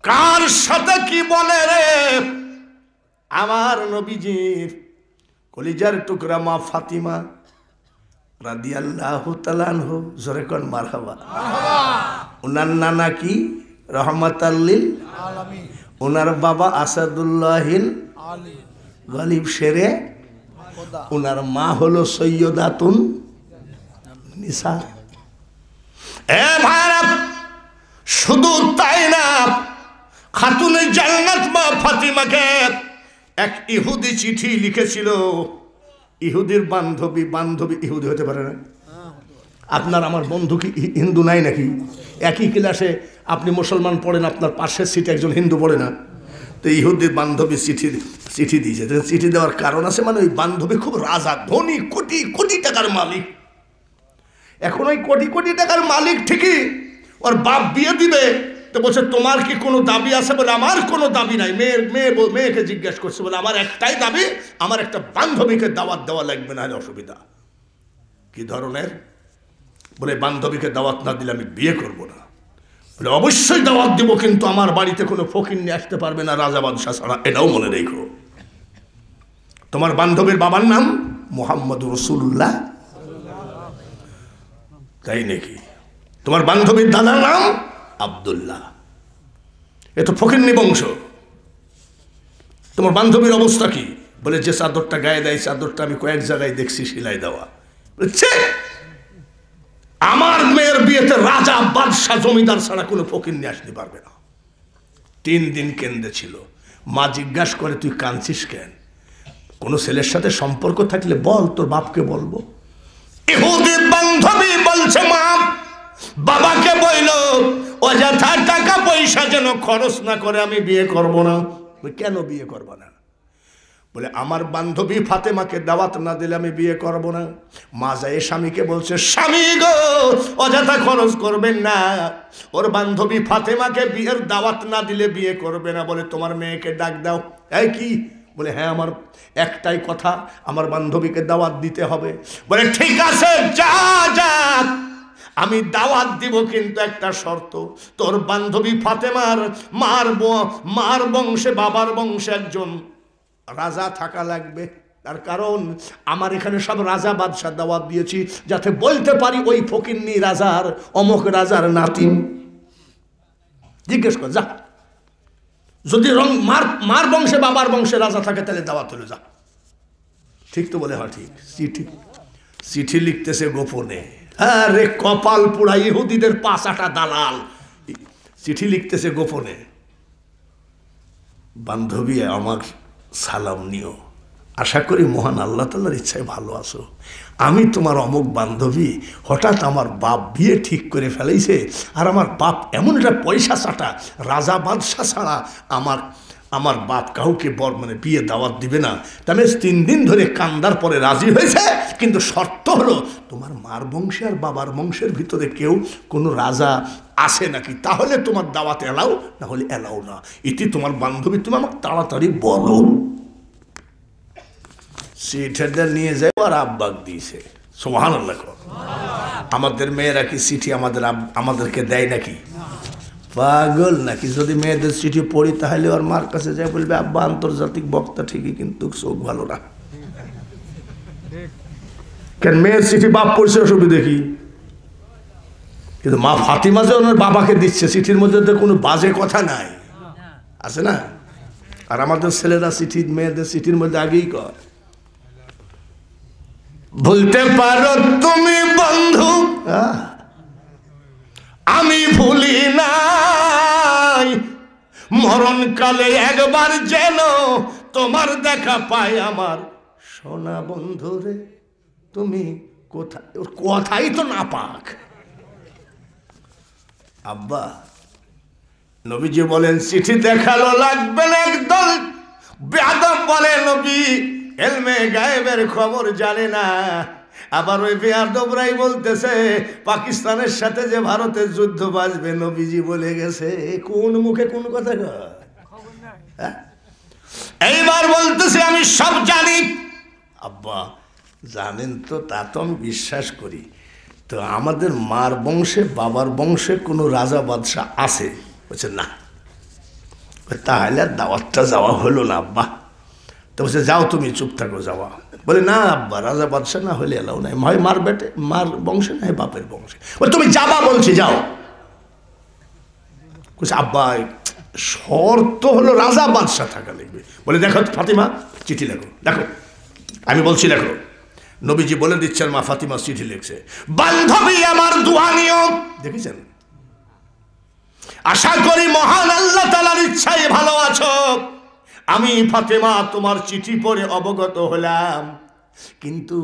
কার সাথে কি বলে রে আমার নবীজির কলিজার টুকরা মা ফাতিমা রাদিয়াল্লাহু তাআলা আনহু, জোরে কোন মারহাবা। ওনার নানা কি রহমাতাল লিল আলামিন, ওনার বাবা আসাদুল্লাহিল গালিব শেরে, ওনার মা হলো সৈয়দাতুন নিসা। এ ভাইরা, শুধু তাই না, খাতুনে জান্নাত মা ফাতিমাকে এক ইহুদি চিঠি লিখেছিল। ইহুদির বান্ধবী, বান্ধবী ইহুদি হতে পারে না? আপনার আমার বন্ধু কি হিন্দু নাই নাকি? একই ক্লাসে আপনি মুসলমান পড়েন, আপনার পাশের সিটে একজন হিন্দু পড়ে না? তো ইহুদির বান্ধবী চিঠি দিয়েছে। চিঠি দেওয়ার কারণ আছে, মানে ওই বান্ধবী খুব রাজা, ধনী, কোটি কোটি টাকার মালিক। এখন ওই কোটি কোটি টাকার মালিক ঠিকই, ওর বাপ বিয়ে দিবে তো বলছে তোমার কি কোনো দাবি আছে? বলে আমার কোনো দাবি নাই। মেয়েকে জিজ্ঞেস করছে, বলে আমার একটাই দাবি, আমার একটা বান্ধবীকে দাওয়াত দেওয়া লাগবে, না হলে অসুবিধা। কি ধরনের? বলে বান্ধবীকে দাওয়াত না দিলে আমি বিয়ে করব না। বলে অবশ্যই দাওয়াত দিব, কিন্তু আমার বাড়িতে কোনো ফকির নিয়ে আসতে পারবে না রাজা বাদশাহ ছাড়া, এটাও মনে রেখো। তোমার বান্ধবীর বাবার নাম মুহাম্মদুর রাসূলুল্লাহ, তাই নাকি? তোমার বান্ধবীর দাদার নাম আব্দুল্লাহ, এ তো ফকিরনি বংশ। তোমার বান্ধবীর অবস্থা কি? বলে যে চাদরটা গায়ে দেয়, চাদরটা আমি কয়েক জায়গায় দেখছি সেলাই দেওয়া। বলছে আমার মেয়ের বিয়েতে রাজা বাদশাহ জমিদার ছাড়া কোনো ফকির নিয়ে আসতে পারবে না। 3 দিন কেন্দ্রে ছিল। মা জিজ্ঞাসা করে তুই কাঁদছিস কেন? কোনো ছেলের সাথে সম্পর্ক থাকলে বল, তোর বাপকে বলবো। ইহুদি বান্ধবী বলছে মা বাবাকে বইল অযথা টাকা পয়সা যেন খরচ না করে আমি বিয়ে করব না। কেন বিয়ে করব না? বলে আমার বান্ধবী ফাতেমাকে দাওয়াত না দিলে আমি বিয়ে করব না। মা যায় স্বামীকে বলছে, স্বামী গো অযথা খরচ করবেন না, ওর বান্ধবী ফাতেমাকে বিয়ের দাওয়াত না দিলে বিয়ে করবে না। বলে তোমার মেয়েকে ডাক দাও। এই কি? বলে হ্যাঁ, আমার একটাই কথা, আমার বান্ধবীকে দাওয়াত দিতে হবে। বলে ঠিক আছে, যা যা, আমি দাওয়াত দিব, কিন্তু একটা শর্ত, তোর বান্ধবী ফাতেমার মার বংশে, বাবার বংশে একজন রাজা থাকা লাগবে। তার কারণ আমার এখানে সব রাজা বাদশাহ দাওয়াত দিয়েছি, যাতে বলতে পারি ওই ফকিন্নি রাজার, অমুক রাজার নাতি। জিজ্ঞেস কর যা, যদি মার বংশে বাবার বংশে রাজা থাকে তাহলে দাওয়াত হলো, যা। ঠিক তো? বলে হ্যাঁ ঠিক। চিঠি লিখতেছে গোপনে। হ্যাঁ রে কপাল পোড়া, ইহুদিদের 5-8টা দালাল চিঠি লিখতেছে গোপনে। বান্ধবী আমার সালাম নিও, আশা করি মহান আল্লাহ তাআলার ইচ্ছায় ভালো আছো। আমি তোমার অমুক বান্ধবী, হঠাৎ আমার বাপ বিয়ে ঠিক করে ফেলেছে, আর আমার বাপ এমন একটা পয়সা চাটা, রাজা বাদশাহ ছাড়া আমার বাপ কাউকে বিয়ে দাওয়াত দিবে না। তাহলে 3 দিন ধরে কান্দার পরে রাজি হয়েছে, কিন্তু শর্ত হলো তোমার মার বংশে আর বাবার বংশের ভিতরে কেউ কোনো রাজা আসে নাকি, তাহলে তোমার দাওয়াত এলাও, না হলে এলাও না। এটি তোমার বান্ধবী, তুমি আমাকে তাড়াতাড়ি বলো। চিঠিটা নিয়ে যায় আর আব্বাক দিয়েছে। সুবহানাল্লাহ। আমাদের মেয়েরা কি চিঠি আমাদেরকে দেয় নাকি? পাগল নাকি? যদি মেয়েদের চিঠি পড়ি তাহলে ওর মার কাছে যায় বলবে আব্বা আন্তর্জাতিক বক্তা ঠিকই, কিন্তু চোখ ভালো না। কেন মেয়ের চিঠি বাপ পড়ছে অসুবিধা কি? কিন্তু মা ফাতিমা যে ওনার বাবাকে দিচ্ছে, চিঠির মধ্যে তো কোনো বাজে কথা নাই, আছে না? আর আমাদের ছেলেরা চিঠি, মেয়েদের চিঠির মধ্যে আগেই কর, বলতে পারো তুমি বন্ধু আমি ভুলি নাই, মরণকালে একবার যেন তোমার দেখা পাই আমার সোনা বন্ধু রে, তুমি কোথায়? ওর কথাই তো না পাক। আব্বা নবীজি বলেন চিঠি দেখালো লাগবে না, একদল বেয়াদব বলে নবী এলমে গায়েবের খবর জানে না। আবার ওই বেয়াদবরাই বলতেছে পাকিস্তানের সাথে যে ভারতের যুদ্ধ বাজবে নবীজি বলে গেছে। কোন মুখে কোন কথা কয়? এইবার বলতেছে আমি সব জানি। আব্বা জানেন তো, তা তো আমি বিশ্বাস করি, তো আমাদের মার বংশে বাবার বংশে কোনো রাজা বাদশাহ আছে? বলছে না। তাহলে দাওয়াতটা যাওয়া হলো না আব্বা। তো বলছে যাও তুমি, চুপ থাকো, যাওয়া। বলে না আব্বা, রাজা বাদশাহ না হলে এলাও নাই, হয় মার বেটে, মার বংশে না হয় বাপের বংশে। বলে তুমি যাবা বলছি, যাও। বলছে আব্বা শর্ত হলো রাজা বাদশাহ থাকা লিখবে। বলে দেখো ফাতিমা, চিঠি লেখো। দেখো আমি বলছি লেখো। নবীজি বলে দিচ্ছেন, মা ফাতিমা চিঠি লিখছে। বান্ধবী আমার দোয়া নিও। দেখেছেন, আশা করি মহান আল্লাহ তাআলার ইচ্ছায় ভালো আছো। আমি ফাতেমা তোমার চিঠি পড়ে অবগত হলাম, কিন্তু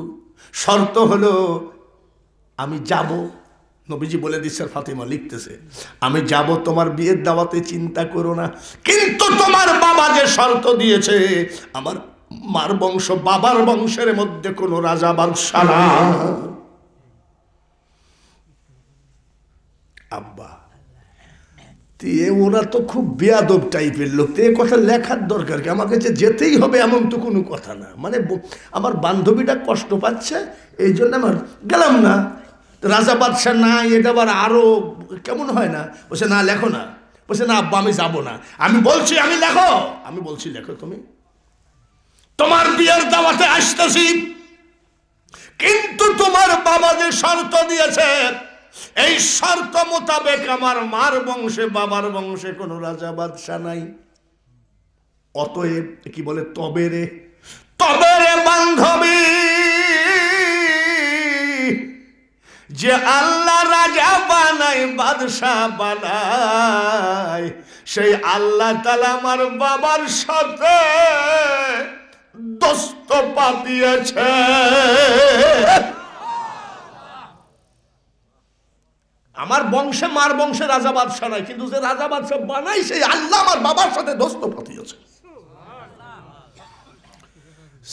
শর্ত হলো আমি যাব। নবীজি বলে দিচ্ছেন, ফাতেমা লিখতেছে, আমি যাব তোমার বিয়ের দাওয়াতে, চিন্তা করো না, কিন্তু তোমার বাবা যে শর্ত দিয়েছে, আমার মার বংশ বাবার বংশের মধ্যে কোনো রাজা বাদশা না। আব্বা ওরা তো খুব বেয়াদব টাইপের লোক, তো এ কথা লেখার দরকার কি, আমার কাছে যেতেই হবে এমন তো কোনো কথা না। মানে আমার বান্ধবীটা কষ্ট পাচ্ছে, এই জন্য আমার গেলাম না। রাজা বাদশাহ না, এটা আবার আরো কেমন হয় না। বলছে না লেখো না। বলছে না আব্বা আমি যাব না। আমি বলছি আমি লেখো, আমি বলছি লেখো তুমি। তোমার বিয়ের দাওয়াতে আসতেছি, কিন্তু তোমার বাবা যে শর্ত দিয়েছে, এই শর্ত মোতাবেক আমার মার বংশে বাবার বংশে কোনো রাজা বাদশাহ নাই। অতএব কি বলে, তবে রে বান্ধবী, যে আল্লাহ রাজা বানায় বাদশাহ বানায়, সেই আল্লাহ তাআলা আমার বাবার সাথে দোস্ত পাতিয়েছে। আমার বংশে মার বংশে রাজা বাদশাহ নাই, কিন্তু যে রাজা বাদশাহ বানাই সেই আল্লাহ আমার বাবার সাথে দোস্ত পাতিয়েছে।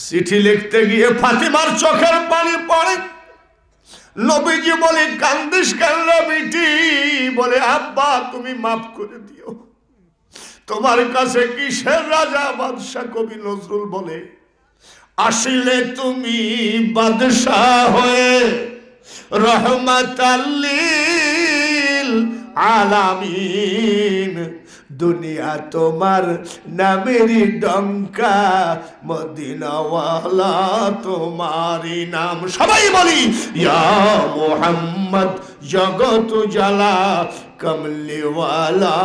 চিঠি লিখতে গিয়ে ফাতিমার চোখের পানি পড়ে। নবীজি বলে কান্দিস কেন বিটি? বলে আব্বা তুমি মাফ করে দিও, তোমার কাছে কিসের রাজা বাদশাহ? কবি নজরুল বলে, আসিলে তুমি বাদশাহ হয়ে রহমাতাল লিল আলামিন, দুনিয়া তোমার নামেরই ডঙ্কা, মদিনাওয়ালা তোমারই নাম। সবাই বলি ইয়া মুহাম্মদ, জগত জ্বালা কমলিওয়ালা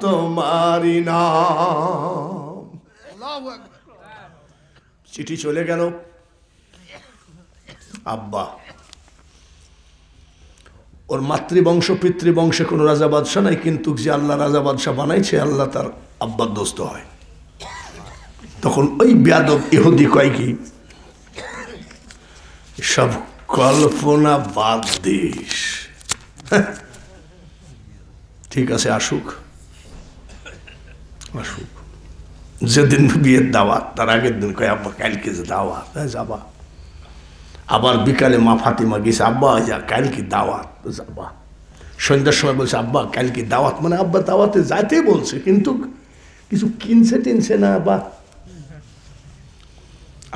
তোমারই নাম। চিঠি চলে গেল। আব্বা ওর মাতৃবংশ পিতৃবংশে কোনো রাজা বাদশাহ নাই, কিন্তু যে আল্লাহ রাজা বাদশাহ বানাইছে আল্লাহ তার আব্বার দোস্ত হয়। তখন ওই বেয়াদব ইহুদি কয় কি, সব কল্পনা বাদ দিস, ঠিক আছে আসুক, যেদিন বিয়ের দাওয়াত তার আগের দিন কয় আব্বা কালকে যে দাওয়াত, যাবা। আবার বিকালে মা ফাতিমা গেছে, আব্বা যা কালকে দাওয়াত, যাবা। সন্ধ্যার সময় বলছে আব্বা কালকে দাওয়াত, মানে আব্বা দাওয়াতে যাইতে বলছে, কিন্তু কিছু কিনছে টিনছে না।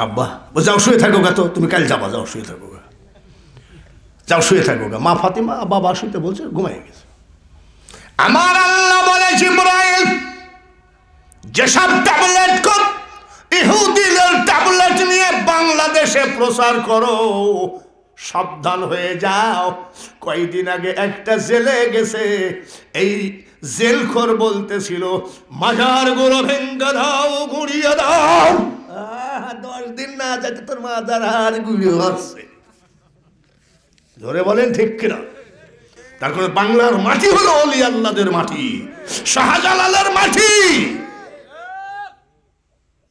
আব্বা যাও শুয়ে থাকো গা, তো তুমি কাল যাবা, যাও শুয়ে থাকো গা, যাও শুয়ে থাকো গা। মা ফাতিমা বাবা শুতে বলছে, ঘুমাই গেছে। আমার আল্লাহ বলে জিবরাইল, যেসব ট্যাবলেট কর ইহুদিদের ট্যাবলেট নিয়ে বাংলাদেশে প্রচার করো, সাবধান হয়ে যাও। কয়েকদিন আগে একটা জেলে গেছে, এই জেলখোর বলতেছিল মাজার গুলো ভেঙ্গে দাও, গুড়িয়ে দাও। 10 দিন না যেতে তোর মাজার আর গুড়িয়ে আসছে। ধরে বলেন ঠিক কিনা? তারপরে বাংলার মাটি হলো অলি আল্লাহদের মাটি, শাহজালালের মাটি।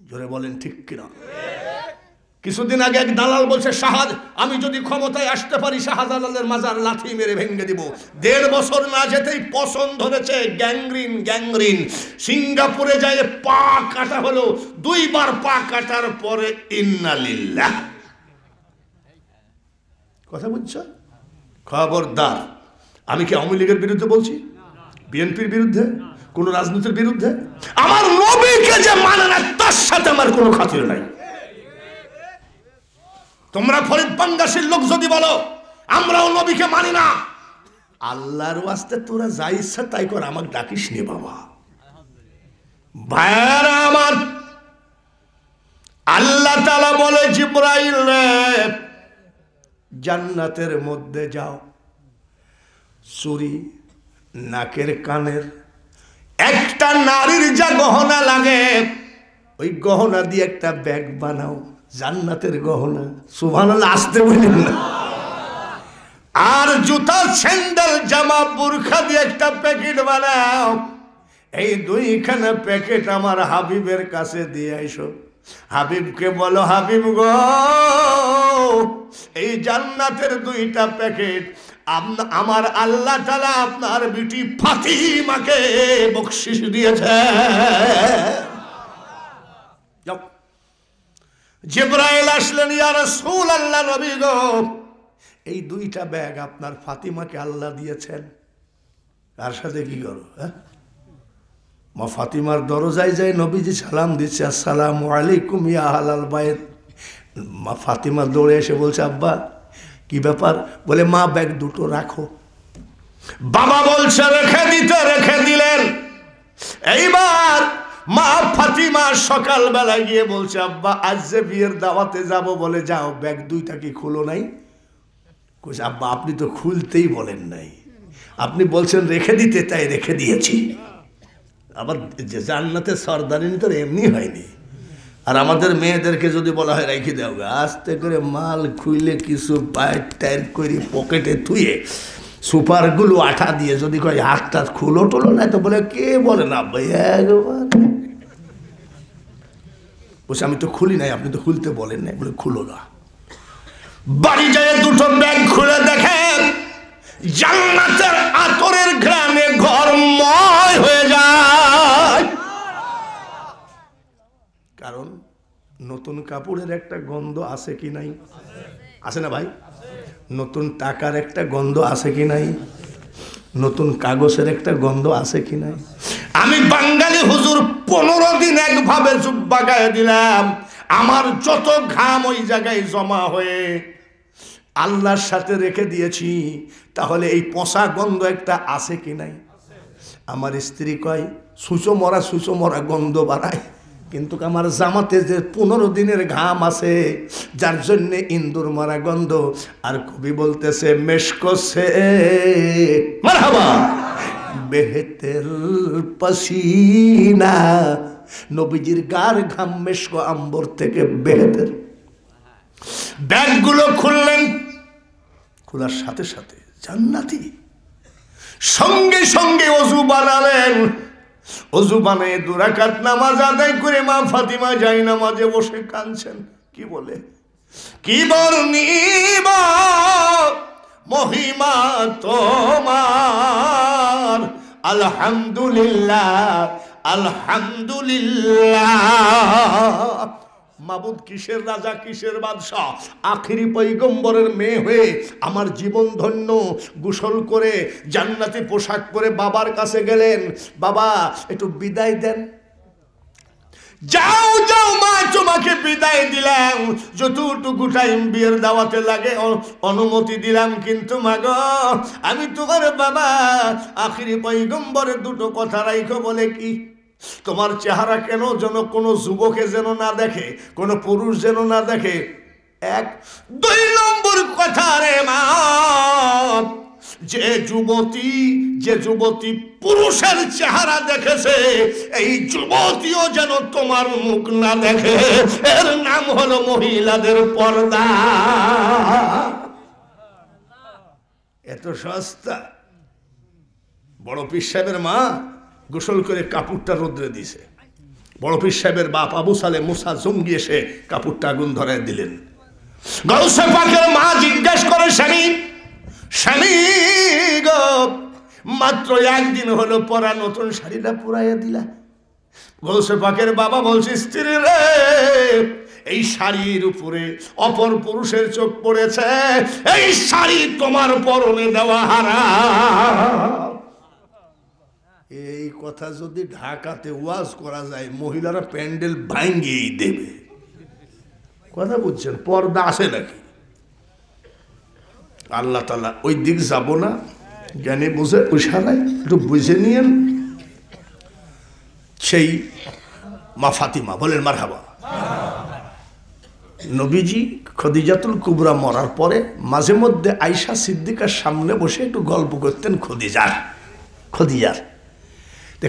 ধরে বলেন ঠিক কিনা? কিছুদিন আগে এক দালাল বলছে আমি যদি ক্ষমতায় আসতে পারি শাহজালালের মাজার লাথি মেরে ভেঙে দিব। 1.5 বছর না যেতেই পছন্দ ধরেছে, গ্যাংগ্রিন। সিঙ্গাপুরে যায় পা কাটা হলো, 2 বার পা কাটার পরে ইন্নালিল্লাহ। কথা বুঝছো? খবরদার, আমি কি আওয়ামী লীগের বিরুদ্ধে বলছি, বিএনপির বিরুদ্ধে, কোন রাজনীতির বিরুদ্ধে? আমার নবীকে যে মানে না তার সাথে আমার কোনো খাতির নাই। তোমরা ফরিদ বাঙ্গাসীর লোক যদি বলো আমরাও নবীকে মানি না, আল্লাহর ওয়াস্তে তোরা যা ইচ্ছা তাই কর, আমাকে ডাকিস নে বাবা। ভাইরা আমার, আল্লাহ তাআলা বলে জিবরাইল রে জান্নাতের মধ্যে যাও, চুরি নাকের কানের একটা নারীর যা গহনা লাগে ওই গহনা দিয়ে একটা ব্যাগ বানাও, জান্নাতের গহনা। সুবহানাল্লাহ, আসতে বলেন না। আর জুতা স্যান্ডেল জামা বুরখা দিয়ে একটা প্যাকেট বানাও, এই দুইখানা প্যাকেট আমার হাবিবের কাছে দিয়ে আইসো। হাবিবকে বলো, হাবিব গো এই জান্নাতের দুইটা প্যাকেট আমার আল্লাহ তাআলা আপনার বিটি ফাতিমাকে বকশিশ দিয়েছে। জিবরাইল আসলেন, ইয়া রাসূলুল্লাহ, নবী গো এই দুইটা ব্যাগ আপনার ফাতিমাকে আল্লাহ দিয়েছেন। কার সাথে কি করো? মা ফাতিমার দরজায় যায় নবীজি সালাম দিচ্ছে, আসসালামু আলাইকুম ইয়া আহলাল বাইত। মা ফাতিমা দৌড়ে এসে বলছে, আব্বা কি ব্যাপার? বলে মা ব্যাগ দুটো রাখো। বাবা বলছে রেখে দিতে, রেখে দিলেন। এইবার মা ফাতিমা সকালবেলা গিয়ে বলছে, আব্বা আজ যে বিয়ের দাওয়াতে যাব, বলে যাও, ব্যাগ দুইটা কি খুলো নাই? কইছে, আব্বা আপনি তো খুলতেই বলেন নাই, আপনি বলছেন রেখে দিতে, তাই রেখে দিয়েছি। আবার জান্নাতের সর্দারিনী তো এমনি হয়নি। আর আমাদের মেয়েদেরকে যদি বলা হয় রেখে দাও, আস্তে করে মাল খুইলে কিছু বাইর টাইর করে পকেটে থুয়ে সুপারগুলো আঠা দিয়ে যদি কয় হাতটা খুলো টোলো না, তো বলে কে বলে না ভাই একবার। বলছে আমি তো খুলি নাই, আপনি তো খুলতে বলেন নাই, বলে খুলো না। বাড়ি যায় দুটো ব্যাগ খুলে দেখেন জান্নাতের আতরের ঘ্রাণে ঘরময় হয়ে যায়। কারণ নতুন কাপড়ের একটা গন্ধ আছে কি নাই? আছে না ভাই? নতুন টাকার একটা গন্ধ আছে কি নাই? নতুন কাগজের একটা গন্ধ আছে কি নাই? আমি বাঙালি হুজুর 15 দিন একভাবে জুব্বা গায়ে দিলাম, আমার যত ঘাম ওই জায়গায় জমা হয়ে আল্লাহর সাথে রেখে দিয়েছি, তাহলে এই পচা গন্ধ একটা আছে কি নাই? আমার স্ত্রী কয় সুচো মরা গন্ধ বাড়ায়, কিন্তু আমার জামাতে যে 15 দিনের ঘাম আছে যার জন্য ইন্দুর মারা গন্ধ। আর কবি বলতেছে মেশকো সে মারহাবা বেহেতের পসিনা, নবীজির গার ঘাম মেশকো আম্বর থেকে বেহেতের। ব্যাগগুলো খুললেন, খোলার সাথে সাথে জান্নাতি। সঙ্গে সঙ্গে অজু বানালেন, অজু বানিয়ে 2 রাকাত নামাজ আদায় করে মা ফাতিমা যায় নামাজে বসে কাঁদছেন। কি বলে, কি বর্ণিব মহিমা তোমার, আলহামদুলিল্লাহ আলহামদুলিল্লাহ। মাবুদ কিসের রাজা, কিসের বাদশাহ, আখিরি পয়গম্বরের মেয়ে হয়ে আমার জীবন ধন্য। গোসল করে জান্নাতি পোশাক পরে বাবার কাছে গেলেন, বাবা একটু বিদায় দেন। যাও যাও মা, তোমাকে বিদায় দিলাম, যতটুকু টাইম বিয়ের দাওয়াতে লাগে অনুমতি দিলাম, কিন্তু মা গো আমি তোমার বাবা, আখিরি পয়গম্বরের 2টো কথা রাইখো। বলে কি? তোমার চেহারা কেন যেন কোনো যুবকে যেন না দেখে, কোনো পুরুষ যেন না দেখে। 1 2 নম্বর কথা রে মা, যে যুবতী পুরুষের চেহারা দেখেছে, এই যুবতীও যেন তোমার মুখ না দেখে। এর নাম হলো মহিলাদের পর্দা। এত সস্তা। বড় পীর সাহেবের মা গোসল করে কাপড়টা রোদ্রে দিছে। বড় পীর সাহেবের বাপ আবু সালেহ মুসা জঙ্গি এসে কাপড়টা আগুন ধরায় দিলেন। গাউসে পাকের মা জিজ্ঞেস করে, স্বামী গো মাত্র 1 দিন হলো পরা নতুন শাড়িটা পরাইয়া দিলা। গাউসে পাকের বাবা বলছে, স্ত্রী রে এই শাড়ির উপরে অপর পুরুষের চোখ পড়েছে, এই শাড়ি তোমার পরনে দেওয়া হারাম। এই কথা যদি ঢাকাতে ওয়াজ করা যায়, মহিলারা প্যান্ডেল ভাঙ্গিয়েই দেবে। কথা বুঝছেন? পর্দা আসে নাকি? আল্লাহ তাআলা ওই দিক যাব না, জ্ঞানী বুঝে ইশারায় একটু বুঝে নিয়েন। সেই মা ফাতিমা, বলেন মারহাবা। নবীজি খদিজাতুল কুবরা মরার পরে মাঝে মধ্যে আয়েশা সিদ্দিকার সামনে বসে একটু গল্প করতেন খদিজার।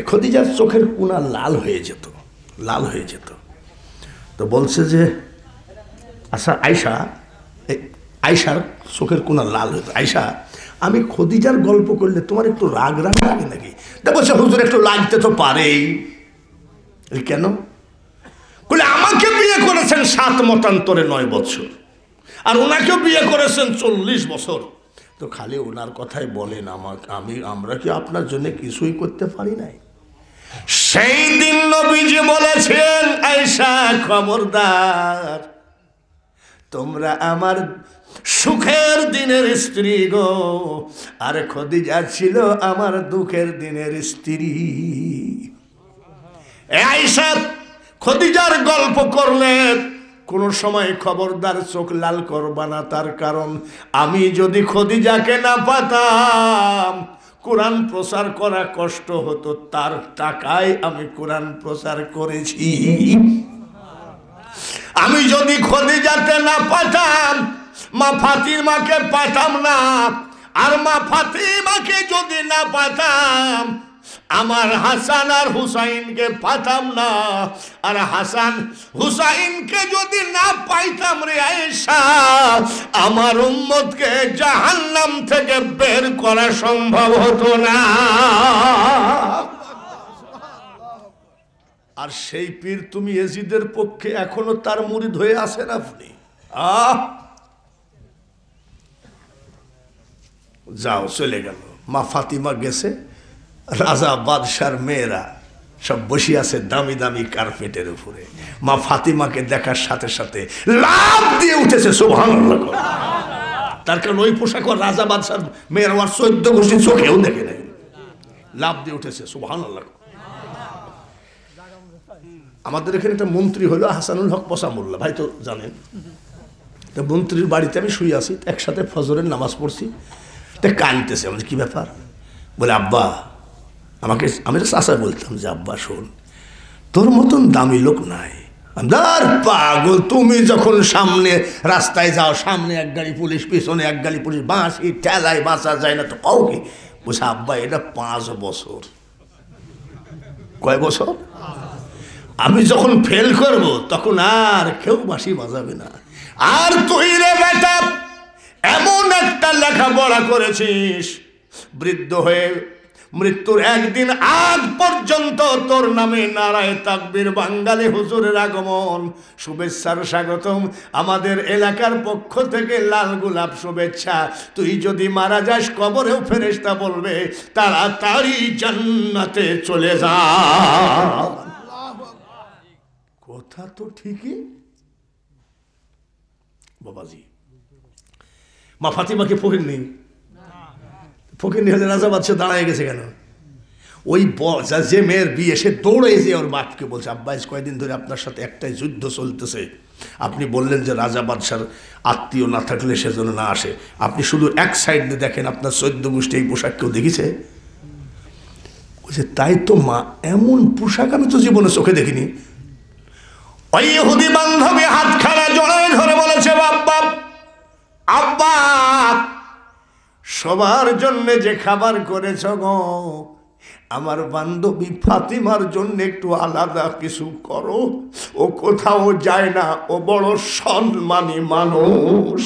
খদিজার চোখের কোনা লাল হয়ে যেত। তো বলছে যে আচ্ছা আয়েশার চোখের কোনা লাল হতো, আয়েশা আমি খদিজার গল্প করলে তোমার একটু রাগ লাগে নাকি? বলছে হুজুর একটু লাগতে তো পারেই। কেন? বলে আমাকে বিয়ে করেছেন 7 মতান্তরে 9 বছর, আর ওনাকেও বিয়ে করেছেন 40 বছর। তো খালি ওনার কথাই বলেন, আমরা কি আপনার জন্য কিছুই করতে পারি নাই? সেই দিন নবীজি বলেছেন, আয়েশা খবরদার, তোমরা আমার সুখের দিনের স্ত্রী গো, আর খদিজা ছিল আমার দুঃখের দিনের স্ত্রী। আয়েশা খদিজার গল্প করলেন, কোন সময় খবরদার চোখ লাল করবা না, তার কারণ আমি যদি খদিজাকে না পাতাম কোরআন প্রচার করা কষ্ট হতো, তার টাকায় আমি কোরআন প্রচার করেছি। আমি যদি খদিজাতে না পাতাম মা ফাতিমাকে পাতাম না, আর মা ফাতিমাকে যদি না পাতাম আমার হাসান আর হুসাইনকে পাতাম না, আর হাসান হুসাইনকে যদি না পাইতাম রে আয়েশা, আমার উম্মতকে জাহান্নাম থেকে বের করা সম্ভব হতো না। আর সেই পীর তুমি এজিদের পক্ষে এখনো তার মুরিদ হয়ে আছেন আপনি। যাও, চলে গেল। মা ফাতিমা গেছে, রাজা বাদশার মেয়েরা সব বসে আছে দামি দামি কার্পেটের উপরে। মা ফাতিমাকে দেখার সাথে সাথে লাফ দিয়ে উঠেছে, সুবহানাল্লাহ। তার কারণ ওই পোশাক রাজা বাদশার মেয়েরা 14 গোষ্ঠী চোখেও দেখে নাই, লাফ দিয়ে উঠেছে, সুবহানাল্লাহ। আমাদের এখানে একটা মন্ত্রী হলো হাসানুল হক পসামুল্লাহ, ভাই তো জানেন। তো মন্ত্রীর বাড়িতে আমি শুয়ে আছি, একসাথে ফজরের নামাজ পড়ছি। তা কাঁদতেছে, আমাদের কি ব্যাপার? বলে আব্বা আমাকে, আমি তো চাচা বলতাম যে আব্বা শোন, তোর মতন দামি লোক নাই। আর পাগল, তুমি যখন সামনে রাস্তায় যাও, সামনে এক গাড়ি পুলিশ, পিছনে এক গাড়ি পুলিশ, বাঁশি ঠেলায় বাঁচা যায় না তো কাউকে। বলছে আব্বা এটা 5 বছর। কয় বছর? আমি যখন ফেল করব তখন আর কেউ বাঁশি বাজাবে না। আর তুই রে বেটা এমন একটা লেখাপড়া করেছিস, বৃদ্ধ হয়ে মৃত্যুর একদিন আগ পর্যন্ত তোর নামে নারায়ে তাকবীর, বাঙালি হুজুরের আগমন, শুভেচ্ছার স্বাগতম, আমাদের এলাকার পক্ষ থেকে লাল গোলাপ শুভেচ্ছা। তুই যদি মারা যাস কবরেও ফেরেশতা বলবে তাড়াতাড়ি জান্নাতে চলে যা। কথা তো ঠিকই বাবাজি। মা ফাতিমাকে ফকিরনি হলে রাজা বাদশা দাঁড়ায় গেছে কেন? ওই যে মেয়ের বিয়ে, সে দৌড়ে যে ওর বাপকে বলছে আব্বা কয়েকদিন ধরে আপনার সাথে একটাই যুদ্ধ চলতেছে, আপনি বললেন যে রাজা বাদশার আত্মীয় না থাকলে সেজন্য না আসে, আপনি শুধু এক সাইড দিয়ে দেখেন, আপনার 14 গোষ্ঠী এই পোশাক কেউ দেখেছে? বলছে তাই তো মা, এমন পোশাক আমি তো জীবনে চোখে দেখিনি। ওই ইহুদি বান্ধবী হাতখানা জড়ায় ধরে বলেছে আব্বা আব্বা সবার জন্য যে খাবার করেছ গো, আমার বান্ধবী ফাতিমার জন্য একটু আলাদা কিছু করো, ও কোথাও যায় না, ও বড় সম্মানী মানুষ।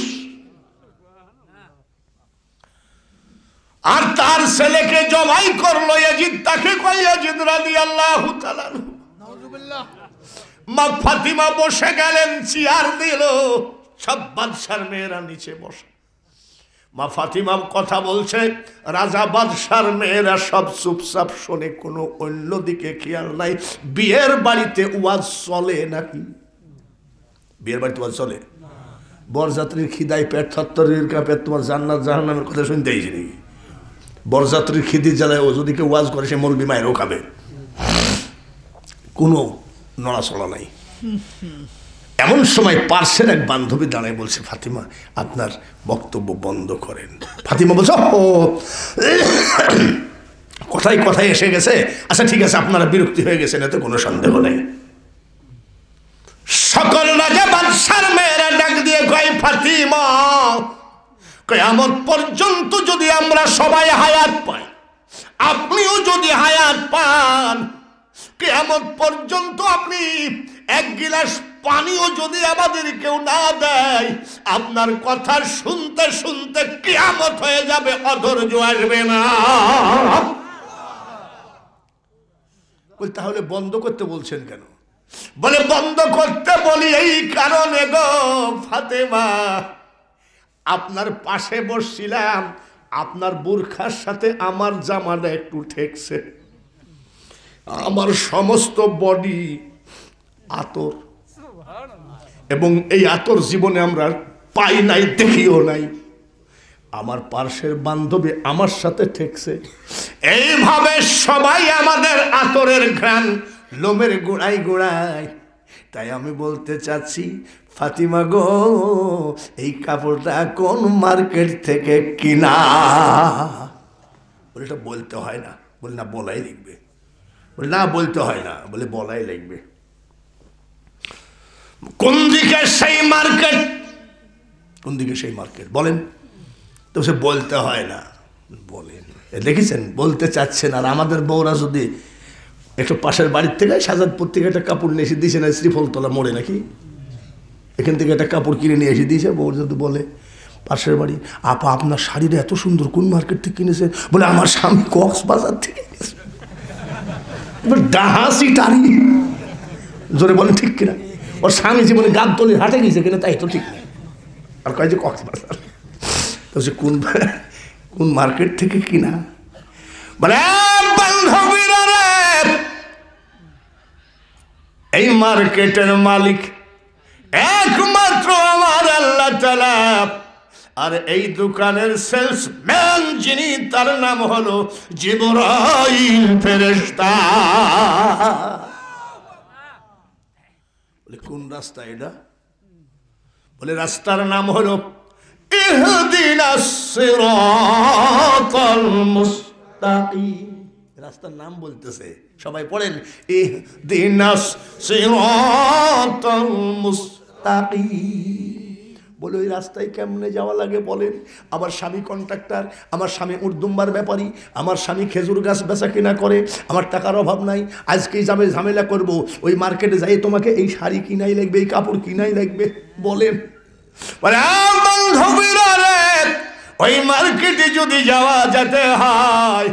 আর তার ছেলেকে জবাই করলো ইয়াজিদ, তাকে কয় ইয়াজিদ রাদিয়াল্লাহু তাআলা। মা ফাতিমা বসে গেলেন, চেয়ার দিল, সব বাদশার মেয়েরা নিচে বসে। মা ফাতিমা কথা বলছে, রাজা বাদশার মেয়েরা সব চুপচাপ শোনে, কোনো অন্যদিকে খেয়াল নাই। বিয়ের বাড়িতে ওয়াজ চলে নাকি? বিয়ের বাড়িতে ওয়াজ চলে? বরযাত্রীর খিদায় পেট থরথরির কাঁপে, তোমার জান্নাত জাহান্নামের কথা শুনতে আইছি নাকি? বরযাত্রীর খিদির জ্বালায় ও যদি কেউ ওয়াজ করে, সে মৌলবি মায়েরও খাবে, কোনো নড়াচড়া নাই। এমন সময় পার্শ্বের এক বান্ধবী দাঁড়ায় বলছে ফাতিমা আপনার বক্তব্য বন্ধ করেন। ফাতিমা বলছে ও কথায় কথায় এসে গেছে। আচ্ছা ঠিক আছে, আপনারা বিরক্তি হয়ে গেছেন, এতে কোনো সন্দেহ নেই। সকল রাজা বাদশার মেয়েরা ডাক দিয়ে কয়, ফাতিমা, কিয়ামত পর্যন্ত যদি আমরা সবাই হায়াত পাই, আপনিও যদি হায়াত পান, কিয়ামত পর্যন্ত আপনি এক গিলাস পানিও যদি আমাদের কেউ না দেয়, আপনার কথা শুনতে শুনতে কিয়ামত হয়ে যাবে, অধৈর্য আসবে না। বল তাহলে বন্ধ করতে বলছেন কেন? বলে বন্ধ করতে বলি এই কারণে গো ফাতেমা, আপনার পাশে বসছিলাম, আপনার বোরখার সাথে আমার জামাটা একটু ঠেকছে, আমার সমস্ত বডি আতর, এবং এই আতর জীবনে আমরা পাই নাই, দেখিও নাই। আমার পার্শ্বের বান্ধবী আমার সাথে ঠেকছে, এইভাবে সবাই আমাদের আতরের ঘ্রাণ লোমের গোড়ায় গোড়ায়। তাই আমি বলতে চাচ্ছি ফাতিমা গো, এই কাপড়টা কোন মার্কেট থেকে কিনা? বলে এটা বলতে হয় না। বলে না, বলাই লিখবে। বলে না, বলতে হয় না। বলে বলাই লিখবে। কোন দিকে সেই মার্কেট? কোন দিকে সেই মার্কেট বলেন তো? সে বলতে হয় না। বলেন, দেখেছেন বলতে চাচ্ছেন। আর আমাদের বউরা যদি একটু পাশের বাড়ির থেকে সাজাদপুর থেকে একটা কাপড় নিয়ে এসে দিয়েছে না, শ্রীফলতলা মোড়ে নাকি, এখান থেকে একটা কাপড় কিনে নিয়ে এসে দিয়েছে, বউ যদি বলে পাশের বাড়ি, আপা আপনার শাড়িটা এত সুন্দর, কোন মার্কেট থেকে কিনেছেন? বলে আমার স্বামী কক্সবাজার থেকে। ডাহাসি টারি, জোরে বলেন ঠিক কিনা? ওর স্বামী জীবনে গাবতলির হাটে গেছে কিনা তাই তো ঠিক নেই, আর কয় যে কক্সবাজার। তো সে কোন মার্কেট থেকে কিনা? বলে বান্ধবীরা রে, এই মার্কেটের মালিক একমাত্র আমার আল্লাহ তাআলা, আর এই দোকানের সেলসম্যান যিনি, তার নাম হলো জিবরাইল ফেরেশতা। বলে কোন রাস্তা এটা? বলে রাস্তার নাম হলো ইহদিনাস সিরাতাল মুস্তাকিম। রাস্তার নাম বলতেছে, সবাই পড়েন, ইহদিনাস সিরাতাল মুস্তাকিম। বলে ওই রাস্তায় কেমনে যাওয়া লাগে বলেন? আমার স্বামী কন্ট্রাক্টর, আমার স্বামী উর্দুম্বার ব্যাপারী, আমার স্বামী খেজুর গাছ বেচা কিনা করে, আমার টাকার অভাব নাই, আজকেই যাবে ঝামেলা করব, ওই মার্কেটে যাই তোমাকে এই শাড়ি কিনাই লাগবে, এই কাপড় কিনাই লাগবে। বলেন, বলে বান্ধবীরা রে, ওই মার্কেটে যদি যাওয়া যেতে হয়,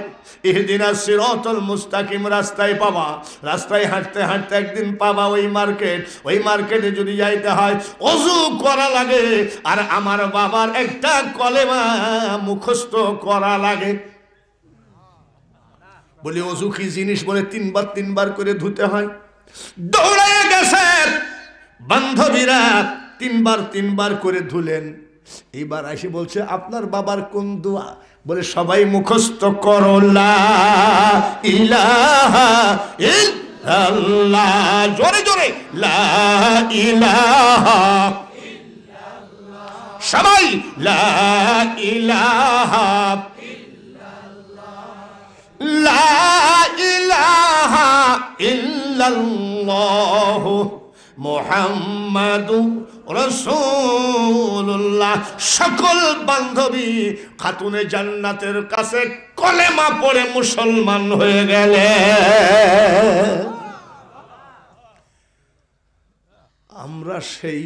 ইহদিনাস সিরাতাল মুস্তাকিম রাস্তায় পাবা, রাস্তায় হাঁটতে হাঁটতে একদিন পাবা ওই মার্কেট। ওই মার্কেটে যদি যাইতে হয় ওযু করা লাগে, আর আমার বাবার একটা কলেমা মুখস্থ করা লাগে। বলি ওযু কি জিনিস? বলে তিনবার করে ধুতে হয়। দৌড়ায় গেছে বান্ধবীরা, তিনবার করে ধুলেন। এইবার এসে বলছে আপনার বাবার কোন দোয়া? বলে সবাই মুখস্থ করো, লা ইলাহা ইল্লাল্লাহ, জোরে জোরে, লা ইলাহা ইল্লাল্লাহ, সবাই লা ইলাহা ইল্লাল্লাহ, লা ইলাহা ইল্লাল্লাহ মুহাম্মাদুর রাসূলুল্লাহ। সকল বান্ধবী খাতুনে জান্নাতের কাছে কলেমা পড়ে মুসলমান হয়ে গেলে। আমরা সেই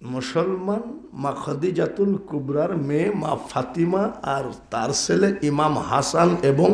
মুসলমান মা খাদিজাতুল কুবরার মেয়ে মা ফাতিমা আর তার ছেলে ইমাম হাসান এবং